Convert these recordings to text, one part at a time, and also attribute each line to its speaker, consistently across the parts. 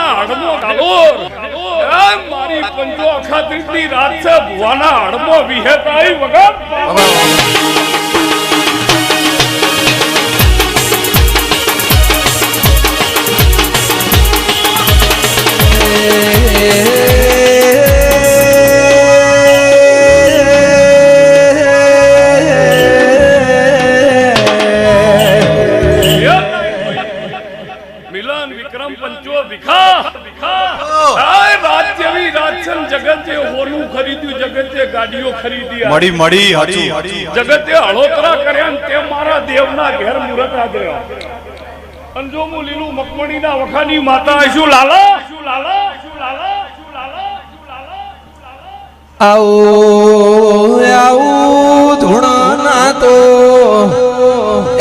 Speaker 1: ભુવાના હડમો ગાલોર એ મારી પંચો અખાત્રીની રાત છે ભુવાના હડમો વિહેતાઈ વગર
Speaker 2: મડી મડી હાચું
Speaker 1: જગતે હળોતરા કર્યા ને તે મારા દેવના ઘેર મુરત આદર્યો અંજોમુ લીલું મકમણીના વખાની માતા શું લાલા શું લાલા શું લાલા શું લાલા શું લાલા
Speaker 3: આવું આવું ધૂણા તો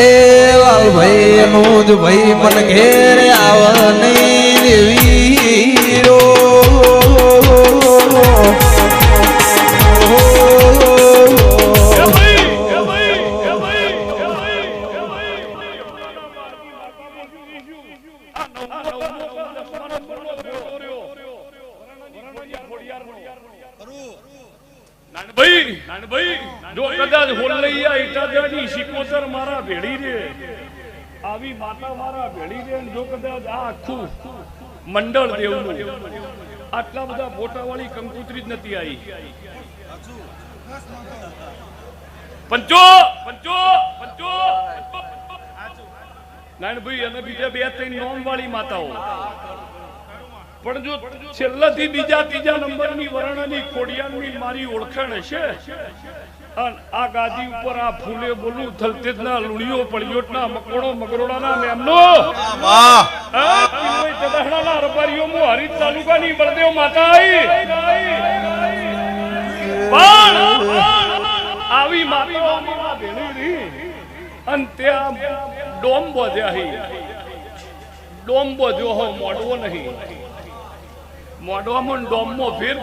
Speaker 3: એ વાલ ભાઈ નું જ ભાઈ મન ઘેર આવ નહીં વીરો
Speaker 1: જો કદાચ હોલૈયા ઇટાદાની શિકોતર મારા ભેડી રે આવી માતા મારા ભેડી રે જો કદાચ આ આખું મંડળ દેવનું આટલા બધા ફોટાવાળી કંકુતરી જ નથી આવી પંચો પંચો પંચો નાનભાઈ અને બીજા બે ત્રણ નોમ વાળી માતાઓ પણ જો છેલ્લાથી બીજા ત્રીજા નંબરની વરણાની ખોડિયારની મારી ઓળખાણ હશે આ ગાદી ઉપર આ ફૂલે બોલું થલતેજના લુણીઓ પળિયોટના મકોડો મગરોડાના મેમનો ચદાહડાના રબારીઓ મો હરીદ તાલુકાની બળદેવ માતા પણ આવી માતાઓની ભેળી અને ત્યાં ડોમ બોધ્યા ડોમ બોધ્યો હો મોડવો નહીં મોઢવામાં ડોમમાં ફેર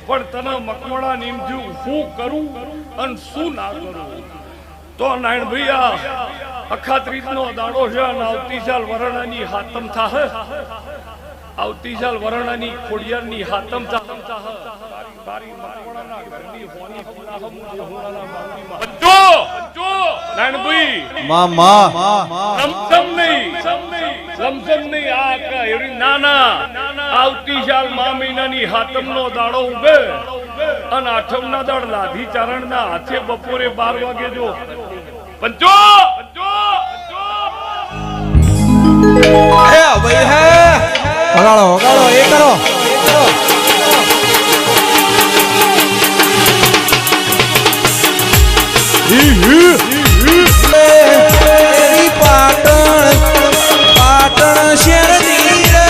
Speaker 1: પણ તને મકમણા નીમજુ શું કરું અને શું ના કરું તો નારાયણભાઈ આ અખાત્રીજનો દાડો છે અને આવતી સાલ વરણાની હાતમ થાહે આવતી સાલ વરણાની ખોડિયારની હાતમ થાહે તારી મકમણાના ઘરની હોની ફુલાહમ દેહોળાના માંગીમાં પંચો પંચો નારાયણભાઈ
Speaker 2: મામા
Speaker 1: સમસમ નહીં આ એવી નાના આવતી સાલ મા મહિનાની હાતમનો દાડો ઉભે અને આઠમના દાડ લાધી ચારણના હાથે બપોરે 12 વાગે જો પંચો પંચો
Speaker 3: એ ભાઈ હે વગાડો વગાડો એ કરો પાટણ શેરની રે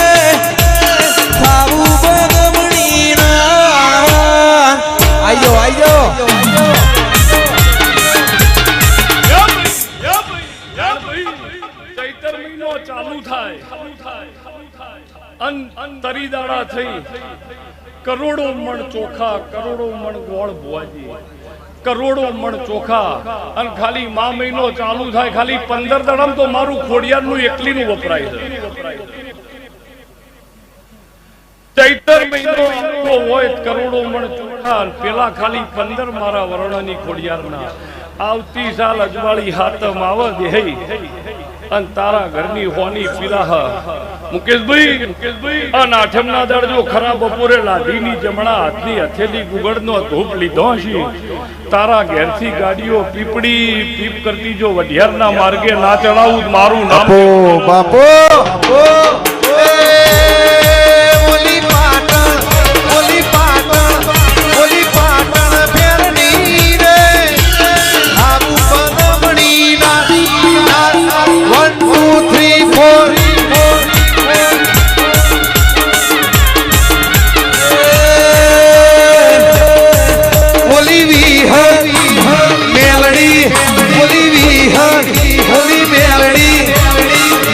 Speaker 3: ખાવું બગમણી ના આયો આયો
Speaker 1: ચૈતર મહિનો ચાલુ થાય તરી દાડા થઈ કરોડો મણ ચોખા કરોડો મણ ગોળ ભુવાજી કરોડો મણ ચોખા અને ખાલી મા મહિનો ચાલુ થાય ખાલી 15 દડમ તો મારું ખોડિયારનું એકલીનું વપરાય છે ચૈતર મહિનો હોય કરોડો મણ ચોખા પેલા ખાલી 15 મારા વરણાની ખોડિયારના આવતી સાલ અજવાળી હાતમ આવે દેહી અને તારા ઘરની હોની પીરાહ મુકેશભાઈ અને આઠમના દળ જો ખરા બપોરે લાધીની જમણા હાથની હથેલી ગુગળનો ધૂપ લીધો છે તારા ઘેરથી ગાડીઓ પીપડી પીપ કરતી જો વઢિયારના માર્ગે ના ચડાવું મારું નામ
Speaker 3: બાપો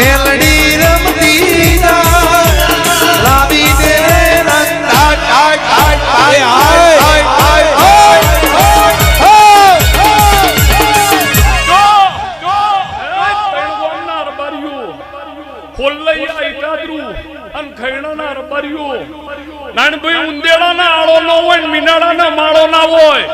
Speaker 3: મેલડી રમતી
Speaker 1: અને ખૈણાના રબારીઓ નાનભાઈ ઉંદેડાના આળો ન હોય મીનાડાના માળો ના હોય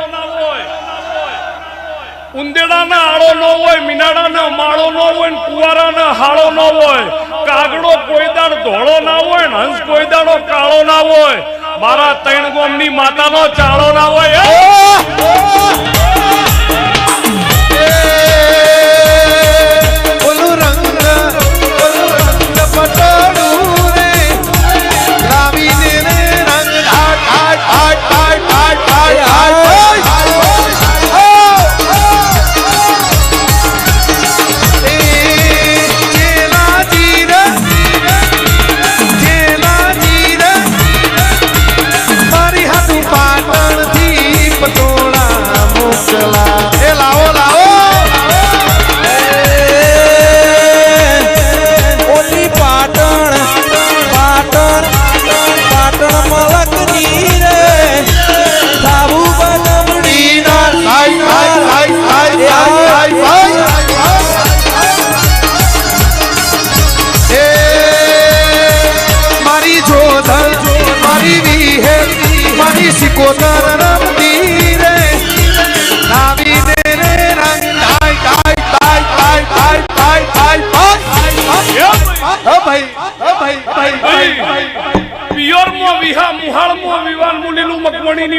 Speaker 1: ઉંદેડાના આળો ન હોય મીનાડાના માળો ન હોય કુવારાના હાળો ન હોય કાગડો કોઈ દાડ ધોળો ના હોય ને હંસ કોઈ દાડો કાળો ના હોય મારા ત્રણ ગોમની માતાનો ચાળો ના હોય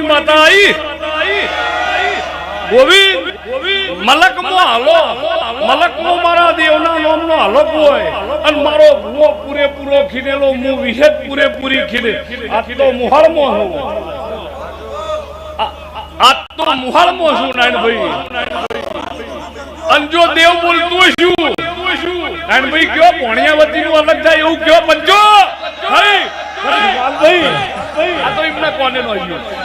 Speaker 1: માતા આઈ ગોવિંદ મલક મો હાલો મલક મો મારા દેવના નામનો હાલક હોય અને મારો ભૂવો પૂરેપૂરો ખીનેલો મુ વિહેત પૂરેપૂરી ખીને આ તો મુહાળમો હું આ તો મુહાળમો છું નાનભાઈ અંજો દેવ બોલતું છું નાનભાઈ કયો પોણિયાવતી નું અલગ થાય એવું કયો પંજો ભાઈ આ તો એમને કોને નો આવ્યો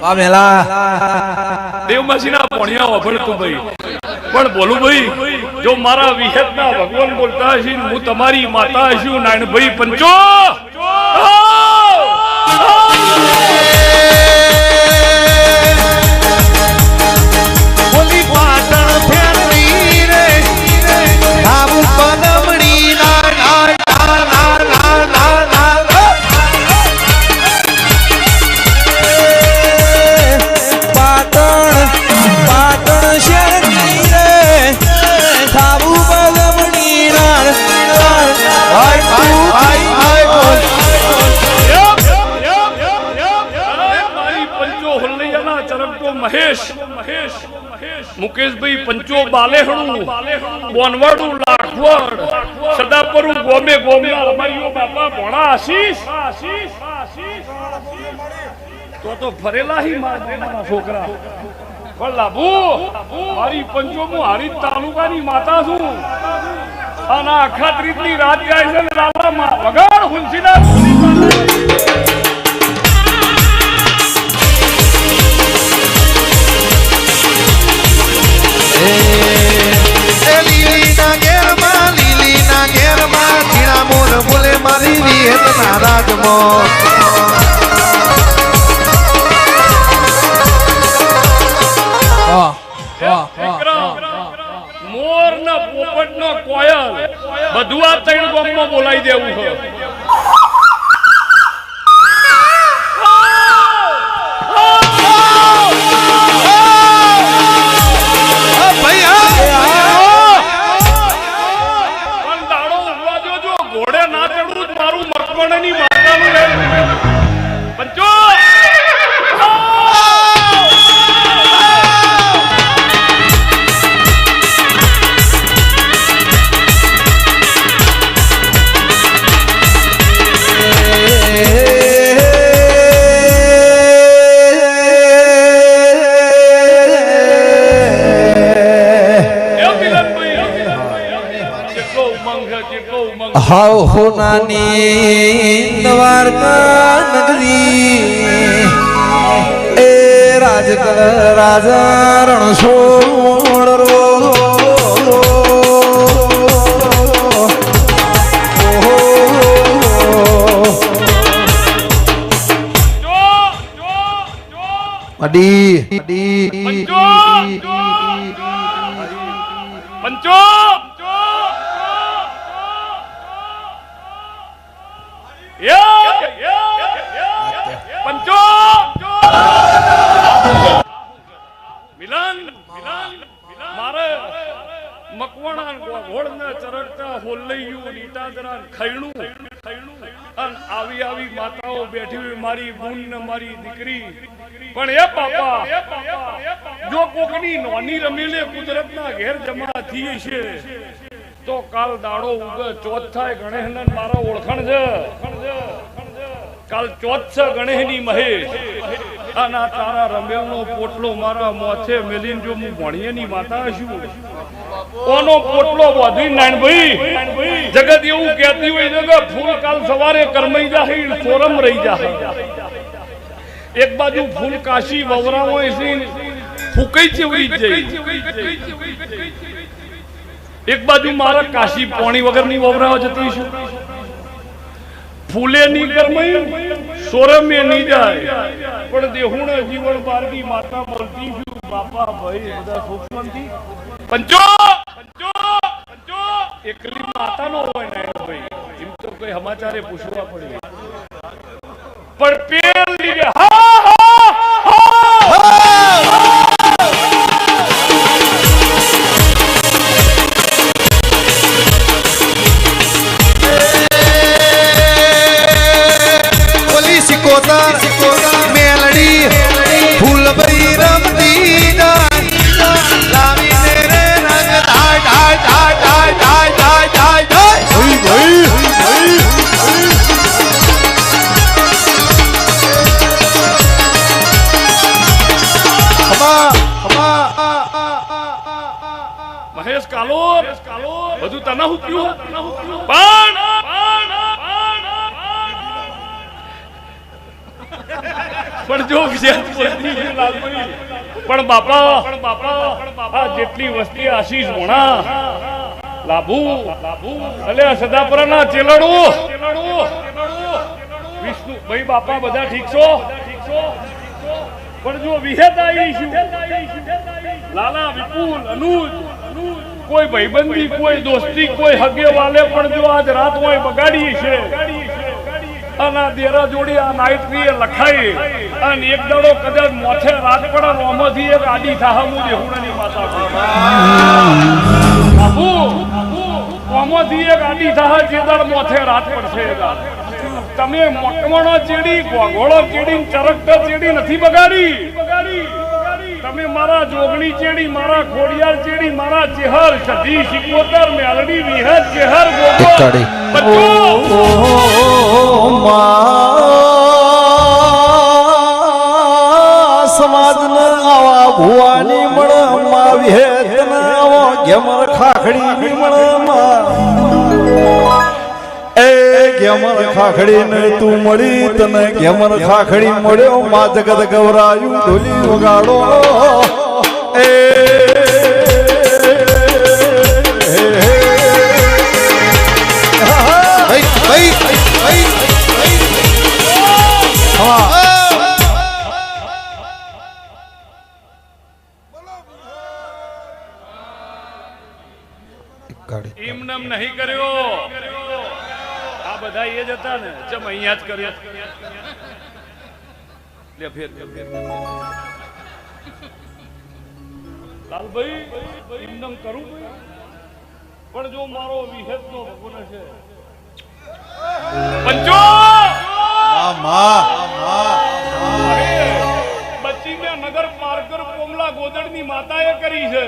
Speaker 3: વાહ મેલા
Speaker 1: દેવમાસીના પોણિયા વભળતું ભાઈ પણ બોલું ભાઈ જો મારા વિહેતના ભગવાન બોલતા હશે હું તમારી માતા છું નાનભાઈ પંચો મુકેશભાઈ પંચો બાલેહણું બોનવાડું લાખવડ સદાપરું ગોમે ગોમના રમાઈઓ બાપા ભોળા આશીષ તો ફરેલા હી મારા છોકરા પણ લાભુ મારી પંચો હું હારીજ તાલુકાની માતા છું અને આખા ત્રીજની રાત જાય છે લાલામાં વગાડ હુંસીના મોર ના પોપટ નો કોયલ બધું આ ત્રણ ગામમાં બોલાવી દેવું છે ઘોડે ના ચડવું મારું મકવાણાની માતાનું પંચો
Speaker 3: હાવ હોનાની દ્વારકા નગરી એ રાજકલ રાજા રણછોડ રો અડી
Speaker 1: પંચો હોલૈયું નીટાદરા ખૈણું અને આવી માતાઓ બેઠી હોય મારી બૂન ને મારી દીકરી પણ એ બાપા જો કોકની નોની રમીલે કુદરતના ઘેર જમા થઈ છે તો કાલ દાડો ઉગે ચોથ થાય ગણેશને મારા ઓળખાણ છે કાલ ચોથ છે ગણેશની મહેશ અને તારા રમેલનો પોટલો મારા મોથે મેલીન જો હું ભણીએની માતા છું ઓનો પોટલો બોધી નાનભાઈ જગત એવું કહેતી હોય છે કે ફૂલ કાલ સવારે કરમાઈ જાય સોરમ રહી જાય એક બાજુ ફૂલ કાશી વવરાવો છે ફૂકાઈ ચેવડી જાય એક બાજુ મારા કાશી પોણી વગરની વવરાવો જતી છું ફૂલે ની કરમાઈ સોરમે નહીં જાય પણ દેહુણ જીવન બારની માતા બોલતી છું બાપા ભાઈ બધા સુખમંતી પંચો એકલી માતા નો હોય ને ભાઈ એમ તો કોઈ સમાચારે પૂછવા પડે પણ પેલી
Speaker 3: મેલડી ફૂલ ભરી રમતી લાવી રે રંગ
Speaker 1: મહેશ કાલો બધું તને હું પીવું પણ જો પણ બાપા આ જેટલી વસ્તી આશીષ ભોણા લાભુ અલે સદાપુરાના ચેલડું વિષ્ણુ ભાઈ બાપા બધા ઠીક છો પણ જો વિહેત આવી છું લાલા વિપુલ અનુજ કોઈ ભાઈબંધી કોઈ દોસ્તી કોઈ હગે વાલે પણ જો આજ રાત હોય બગાડી છે અને દેરા જોડી આ નાઈટ ની લખાઈ અને એક દાડો કદાચ મોથે રાત પડે ઓમાંથી એક આડી થાહમુ દેહુણાની માતા બાપુ ઓમાંથી એક આડી થાહ જે દાડ મોથે રાત પડશે તમે મકમણો ચેડી ગોગોળો ચેડી ચરકટા ચેડી નથી બગાડી તમે મારા જોગણી ચેડી મારા ખોડિયાર ચેડી મારા ચેહર સધી સિકોતર મેલડી વિહત ચેહર ગોગો
Speaker 3: સમાજ આવા ભુવાની મણ વિહેત આવો ગેમર ખાખડી ની મણ એ ગેમર ખાખડી ને તું મળી તને ગેમર ખાખડી મળ્યો મા જગત ગવરાયું ઢોલી વગાડો એ
Speaker 1: એમનેમ નહીં કર્યો આ બધા એ જ હતા ને ચમ અહીંયા જ કર્યો લે ફેર લાલભાઈ એમનેમ કરું પણ જો મારો વિહેત નો ભગવાન છે પંચો બચ્ચી મે નગર પારકર કોમલા ગોદડની માતાએ કરી છે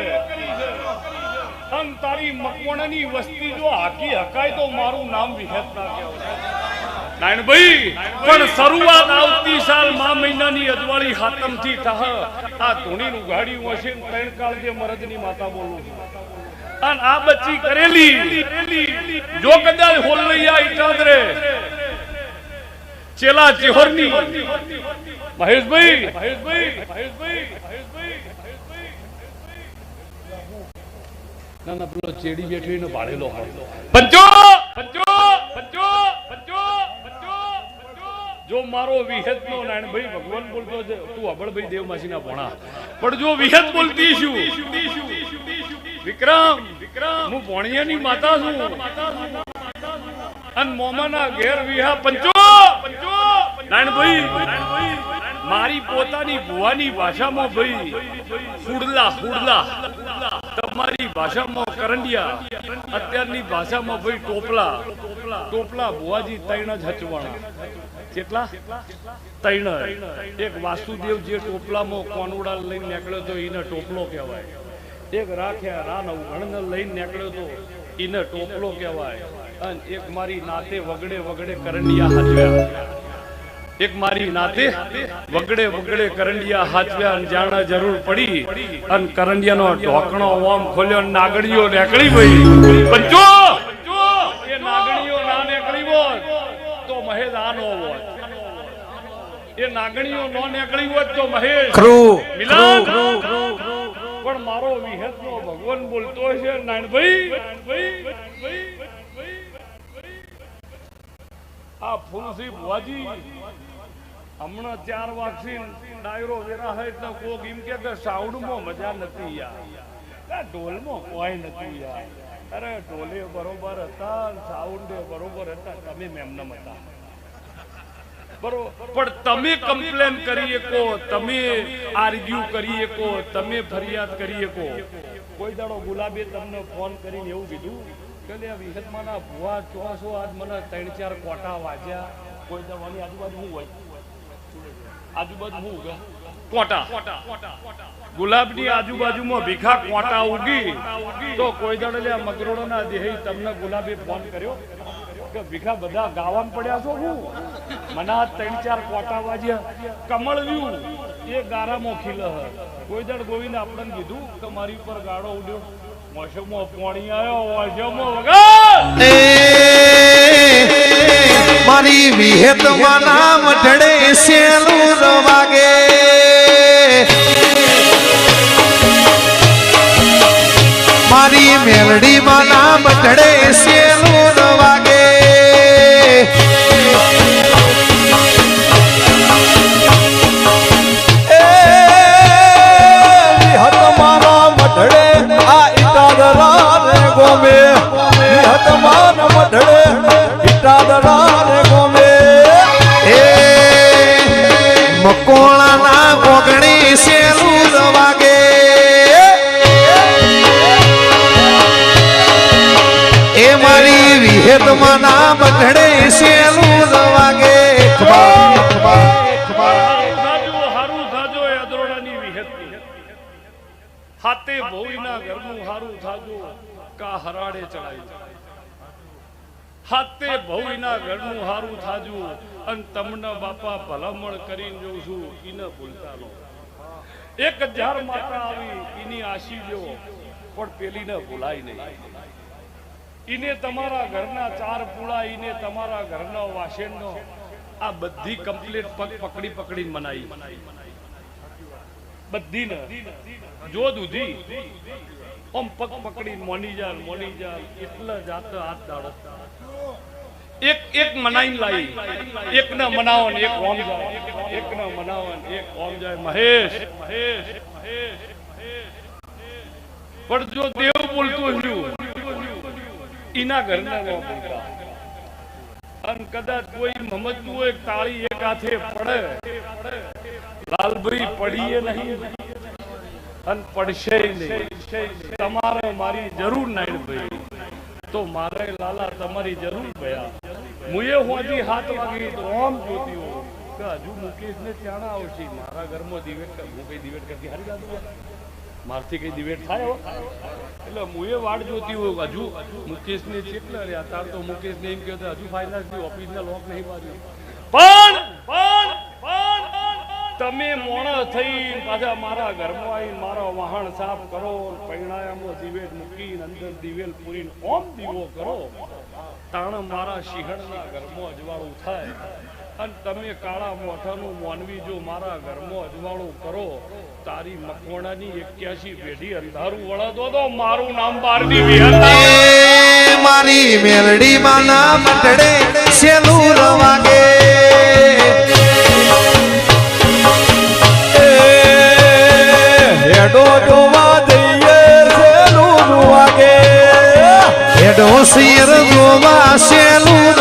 Speaker 1: અન તારી મકવાણાની વસ્તી જો હાકી હકાય તો મારું નામ વિહેત ના કહેવાય નાનભાઈ પણ શરૂઆત આવતી સાલ મા મહિનાની અજવાળી હાતમ થી થાહ આ ધૂણીનું ગાડીયું હશે ત્રણ કાળ જે મરદની માતા બોલું અને આ બચ્ચી કરેલી જો કદાચ હોલૈયા ઈટાદરે ચેલા ચેહરની મહેશભાઈ ના પેલો ચેડી બેઠી ને ભાડેલો પંચો જો મારો વિહેત નો નાનભાઈ ભગવાન બોલતો છે તું અબળભાઈ દેવમાસી ના ભોણા પણ જો વિહેત બોલતી છું વિક્રમ હું ભોણિયાની માતા છું અને મોમાના ઘેર વિહા પંચો નાનભાઈ મારી પોતાની ભુવાની ભાષામાં ભાઈ હુડલા અમારી ભાષામાં કરંડિયા, અત્યારની ભાષામાં ભાઈ ટોપલા. ટોપલા ભુવાજી ત્રણ જ હચવાણા. કેટલા? ત્રણ. એક વાસુદેવ જે ટોપલામાં કોનુડા લઈને નીકળ્યો તો એને ટોપલો કહેવાય. એક રાખ્યા રાન અવગણને લઈને નીકળ્યો તો એને ટોપલો કહેવાય. અને એક મારી નાતે વગડે વગડે કરંડિયા હાચવ્યા. એક મારી નાતે વગડે વગડે કરંડિયા હાચવ્યા અને જાણે જરૂર પડી અને કરંડિયાનો ઢોકણો ઓમ ખોલ્યો, નાગણીઓ નીકળી ગઈ. પંચો એ નાગણીઓ ના નીકળી હોત તો મહેશ આ નો હોત. એ નાગણીઓ નો નીકળી હોત તો મહેશ મિલાન. પણ મારો વિહતનો ભગવાન બોલતો છે નાનભાઈ, આ ફૂલસી ભુવાજી હમણાં 4 વાગથી ડાયરો વેરા હે એટલે કોક એમ કે સાઉન્ડમાં મજા નથી યાર, ઢોલમાં કોઈ નથી યાર. અરે ઢોલે બરોબર હતા, સાઉન્ડે બરોબર હતા, તમે મેમનમ હતા બરોબર. પણ તમે કમ્પ્લેન કરી શકો, તમે આર્ગ્યુ કરી શકો, તમે ફરિયાદ કરી શકો. કોઈ દાડો ગુલાબે તમને ફોન કરીને એવું કીધું કે વિહતમાના ભુવા ચોસો આજ મને 3-4 કોટા વાજ્યા. કોઈ દવાની આજુબાજુ હું હોય, આજુબાજુ હું ઉગે કોટા. ગુલાબની આજુબાજુમાં ભીખા કોટા ઉગી તો કોઈ દાડે મગરોડના દેહી તમને ગુલાબે ફોન કર્યો કે ભીખા બધા ગાવામ પડ્યા છો? હું મને 3-4 કોટા વાજ્યા. કમળવ્યું એ ગારામાં ખીલ. કોઈ દાડ ગોવિંદ આપણને કીધું કે મારી ઉપર ગાડો ઉડ્યો, મોસમમાં પાણી આવ્યો, મોસમમાં વગર
Speaker 4: મારી વિહેતમાં નામ ઢળે સેલું વાગે. મારી મેલડીમાં નામ ઢળે સેલું વાગે. મકોળાના ગોગણી સેલું વાગે. એ મારી વિહેતમાં નામ ઢળે સેલું વાગે.
Speaker 1: હારું થાજો એ અદરોડાની વિહત હાથે ભોઈના ઘરનું હારું થાજો કા હરાડે ચડાઈ. હાથે ભોઈના ઘરનું હારું થાજો અને તમને બાપા ભલામણ કરીને જોઉં છું ઈને ભૂલતા નો. 1000 માતા આવી એની આશી લ્યો પણ પેલી ને ભૂલાય નહીં. ઈને તમારા ઘરના 4 પૂળા, ઈને તમારા ઘરના વાસણનો આ બધી કમ્પ્લીટ પગ પકડી પકડીને મનાઈ. બધી ને જો દૂધી ઓમ પગ પકડીને મોની જા એટલા જાત હાથ દાડો એક મનાઈને લાઈ. એક ને મનાવો ને એક ઓમ જાય, એક ને મનાવો ને એક ઓમ જાય. મહેશ પણ જો દેવ બોલતો છું ઈના ઘરના નો બોલતા. અને કદાચ કોઈ સમજતું હોય તાળી એક હાથે પડે, લાલભાઈ પડીએ નહીં અને પડશે નહીં. તમારે મારી જરૂર નહીં ભાઈ, તો મારે લાલા તમારી જરૂર ભયા. મુએ હોજી 7 વાગી તો આમ જોતી હો કે હજુ મુકેશ ને ત્યાં આવશે. મારા ઘરમાં દિવેટ હું કઈ દિવેટ કરતી હારી લાગુ મારથી કઈ દિવેટ થાય એટલે મુએ વાડ જોતી હોય હજુ મુકેશ ને કેટલા રહ્યા. તાર તો મુકેશ ને એમ કહેતો હજુ ફાઇનાન્સ ની ઓફિસ ના લોક નહીં બાજુ. પણ તમે મોણા થઈ પાછા મારા ઘરમાં આવીને મારો વાહન સાફ કરો, પૈણાયામાં દિવેટ મૂકીને અંદર દિવેલ પૂરીને ઓમ દીવો કરો, તાણ મારા શિહણના ઘરમાં અજવાળું થાય. અને તમે કાળા મોઠાનું મોનવી જો મારા ઘરમાં અજવાળું કરો, તારી મકવાણાની 81 પેઢી અંધારું વળતો તો મારું નામ બારની વિહતા.
Speaker 4: મારી મેલડીમાં નામ ઢળે સેલું વાગે.
Speaker 3: હેડો જોવા જઈએ સેલું વાગે.
Speaker 4: હેડો શેર જોવા સેલું